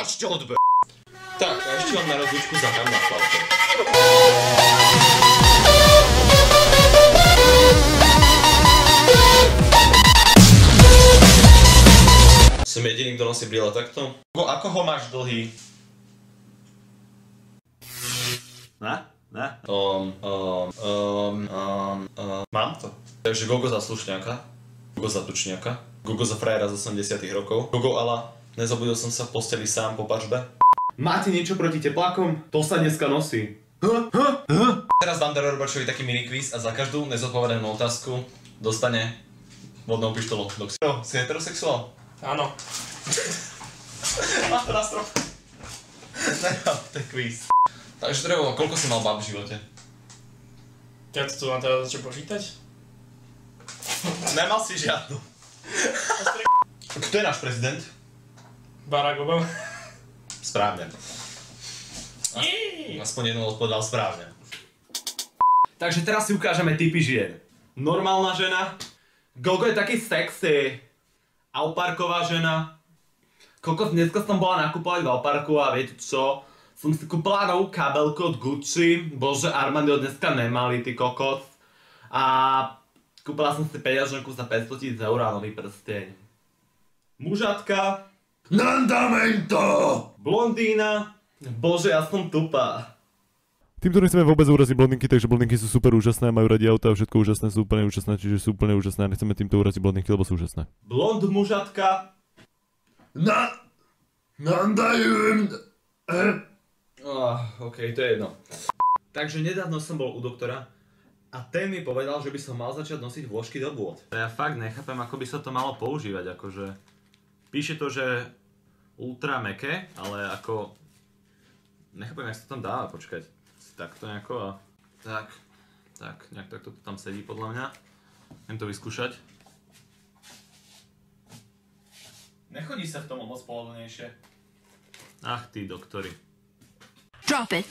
Prepačte odbe... Tak, a ešte vám na rozlúčku zahrám na flaute. Som jediný, kto nosí brýle takto. Ako ho máš dlhý? Ne? Mám to. Takže Gogo za slušňáka, Gogo za tučňáka, Gogo za frajera z 80 rokov, Gogo ala nezabudil som sa v posteli sám po pačbe. Máte niečo proti teplákom? To sa dneska nosí. Teraz dám Daro Robačovi taký mini quiz a za každú nezodpovedanú otázku dostane vodnou pištolu. Si heterosexuál? Áno. Máš to na strop. Nemám, to je quiz. Takže Drevo, koľko si mal báb v živote? Ja to tu mám teda začať počítať? Nemal si žiadnu. Kto je náš prezident? Barack Obama. Správne. Aspoň jednu odpovedal správne. Takže teraz si ukážeme typy žien. Normálna žena. Gogo je taký sexy. Auparková žena. Kokos, dneska som bola nakupovať v Auparku a viete čo? Som si kúpila novú kabelku od Gucci. Bože, Armani ho dneska nemali, ty kokos. A kúpila som si peňaženku za 500 000 eur a nový prsteň. Mužatka. Nandamento! Blondína. Bože, ja som tupá. Týmto nechceme vôbec uraziť blondinky, takže blondinky sú super úžasné, majú radi auta a všetko úžasné, sú úplne úžasné, čiže sú úplne úžasné a nechceme týmto uraziť blondinky, lebo sú úžasné. Blond mužatka. Okej, to je jedno. Takže nedávno som bol u doktora a ten mi povedal, že by som mal začať nosiť vložky do bôd. Ja fakt nechápem, ako by sa to malo používať, akože... Píše to, že ultra mäkké, ale ako... Nechápem, jak sa to tam dáva, počkať. Takto nejako a... Tak, nejak takto to tam sedí podľa mňa. Idem to vyskúšať. Nechodí sa v tom moc pohodlnejšie. Ach, tí doktori. Drop it.